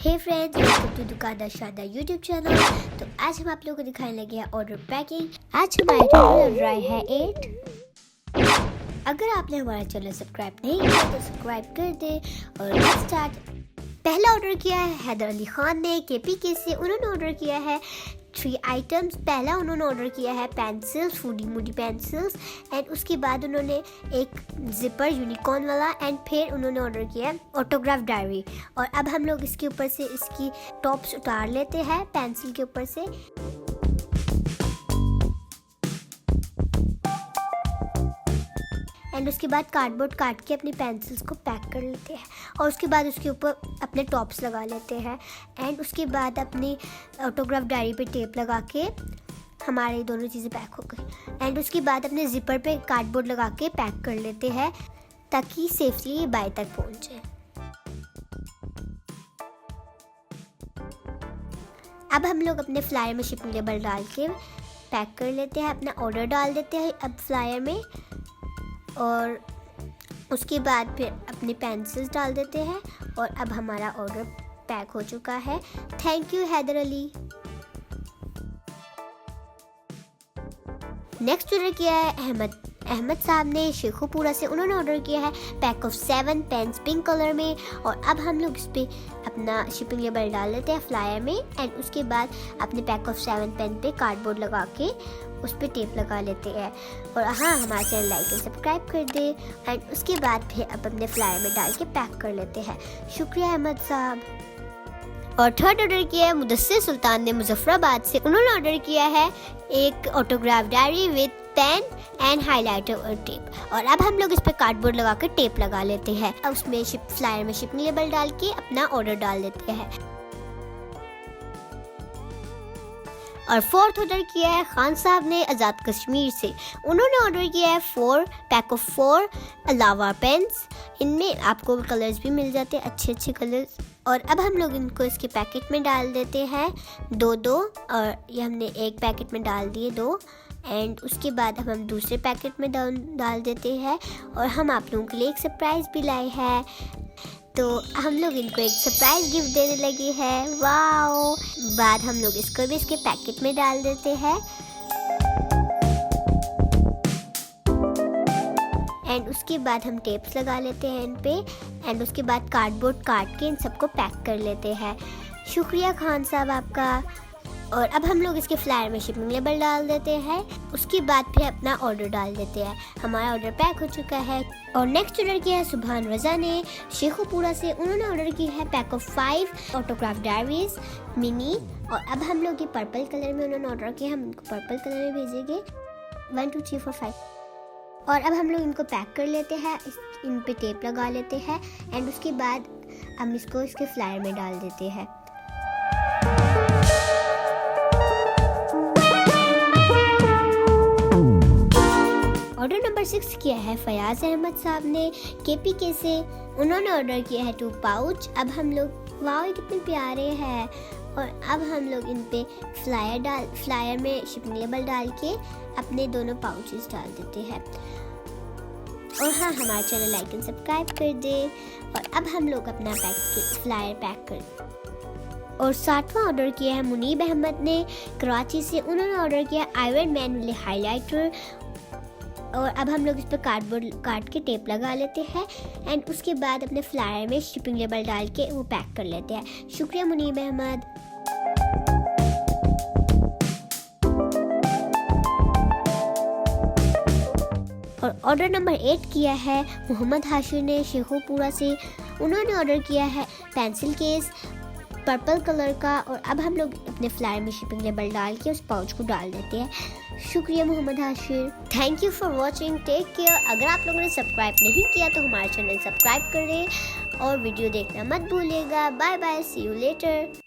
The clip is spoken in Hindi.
हे फ्रेंड्स, वेलकम टू दुकानदार शानदार यूट्यूब चैनल। तो आज हम आप लोगों को दिखाने लगे हैं ऑर्डर पैकिंग। आज हमारा टोटल ऑर्डर है 8। अगर आपने हमारा चैनल सब्सक्राइब नहीं किया तो सब्सक्राइब कर दे और लेट्स स्टार्ट। पहला ऑर्डर किया है हैदर अली खान ने केपीके से। उन्होंने ऑर्डर किया है 3 आइटम्स। पहला उन्होंने ऑर्डर किया है pencils, foodie Moody pencils, and उसके बाद उन्होंने एक जिपर यूनिकॉर्न वाला, एंड फिर उन्होंने ऑर्डर किया है ऑटोग्राफ डायरी। और अब हम लोग इसके ऊपर से इसकी टॉप्स उतार लेते हैं पेंसिल के ऊपर से। एंड उसके बाद कार्डबोर्ड काट के अपनी पेंसिल्स को पैक कर लेते हैं और उसके बाद उसके ऊपर अपने टॉप्स लगा लेते हैं। एंड उसके बाद अपनी ऑटोग्राफ डायरी पे टेप लगा के हमारी दोनों चीज़ें पैक हो गई। एंड उसके बाद अपने जिपर पे कार्डबोर्ड लगा के पैक कर लेते हैं ताकि सेफली बाय तक पहुँचे। अब हम लोग अपने फ्लायर में शिपिंग लेबल डाल के पैक कर लेते हैं, अपना ऑर्डर डाल देते हैं अब फ्लायर में, और उसके बाद फिर अपनी पेंसिल्स डाल देते हैं। और अब हमारा ऑर्डर पैक हो चुका है। Thank you Haidar Ali. Next order किया है अहमद साहब ने शेखोपुरा से। उन्होंने ऑर्डर किया है pack of 7 pens pink colour में। और अब हम लोग इस पे अपना शिपिंग लेबल डाल लेते हैं फ्लायर में। एंड उसके बाद अपने पैक ऑफ 7 पेन पे कार्डबोर्ड लगा के उस पर टेप लगा लेते हैं। और हाँ, हमारा चैनल लाइक और सब्सक्राइब कर दे। एंड उसके बाद फिर अब अपने फ्लायर में डाल के पैक कर लेते हैं। शुक्रिया अहमद साहब। और थर्ड ऑर्डर किया है मुदस्सिर सुल्तान ने मुजफ्फराबाद से। उन्होंने ऑर्डर किया है एक autograph diary with pen and highlighter और टेप। और अब हम लोग इस पर कार्डबोर्ड लगा कर टेप लगा लेते हैं। अब उसमें फ्लायर में शिपिंग लेबल डाल के अपना ऑर्डर डाल देते हैं। और फोर्थ ऑर्डर किया है खान साहब ने आज़ाद कश्मीर से। उन्होंने ऑर्डर किया है 4 पैक ऑफ 4 अलावा पेन्स। इनमें आपको कलर्स भी मिल जाते हैं, अच्छे अच्छे कलर्स। और अब हम लोग इनको इसके पैकेट में डाल देते हैं 2-2। और ये हमने एक पैकेट में डाल दिए 2। एंड उसके बाद हम दूसरे पैकेट में डाल देते हैं। और हम आप लोगों के लिए एक सरप्राइज़ भी लाए हैं, तो हम लोग इनको एक सरप्राइज गिफ्ट देने लगे हैं। वाओ! बाद हम लोग इसको भी इसके पैकेट में डाल देते हैं। एंड उसके बाद हम टेप्स लगा लेते हैं इन पे। एंड उसके बाद कार्डबोर्ड काट के इन सबको पैक कर लेते हैं। शुक्रिया खान साहब आपका। और अब हम लोग इसके फ्लायर में शिपिंग लेबल डाल देते हैं। उसके बाद फिर अपना ऑर्डर डाल देते हैं। हमारा ऑर्डर पैक हो चुका है। और नेक्स्ट ऑर्डर किया है सुभान रजा ने शेखोपुरा से। उन्होंने ऑर्डर किया है pack of 5 autograph diaries mini. और अब हम लोग ये पर्पल कलर में उन्होंने ऑर्डर किया, हम इनको पर्पल कलर में भेजेंगे। 1 2 3 4 5। और अब हम लोग इनको पैक कर लेते हैं, इन पे टेप लगा लेते हैं। एंड उसके बाद हम इसको इसके फ्लायर में डाल देते हैं। ऑर्डर नंबर 6 किया है फयाज अहमद साहब ने केपीके से। उन्होंने ऑर्डर किया है 2 पाउच। अब हम लोग, वाह कितने प्यारे हैं। और अब हम लोग इन पे फ्लायर में शिपिंग लेबल डाल के अपने दोनों पाउचेस डाल देते हैं। और हाँ, हमारा चैनल लाइक एंड सब्सक्राइब कर दे। और अब हम लोग अपना फ्लायर पैक कर। और 7वां ऑर्डर किया है मुनीब अहमद ने कराची से। उन्होंने ऑर्डर किया आयरन मैन वाले हाइलाइटर। और अब हम लोग इस पर कार्डबोर्ड काट के टेप लगा लेते हैं। एंड उसके बाद अपने फ्लायर में शिपिंग लेबल डाल के वो पैक कर लेते हैं। शुक्रिया मुनीब अहमद। और ऑर्डर नंबर 8 किया है मोहम्मद हाशिर ने शेखोपुरा से। उन्होंने ऑर्डर किया है पेंसिल केस पर्पल कलर का। और अब हम लोग अपने फ्लायर में शिपिंग लेबल डाल के उस पाउच को डाल देते हैं। शुक्रिया Mohammad Hashir. Thank you for watching. Take care. अगर आप लोगों ने सब्सक्राइब नहीं किया तो हमारा चैनल सब्सक्राइब करें और वीडियो देखना मत भूलिएगा। Bye bye, see you letter.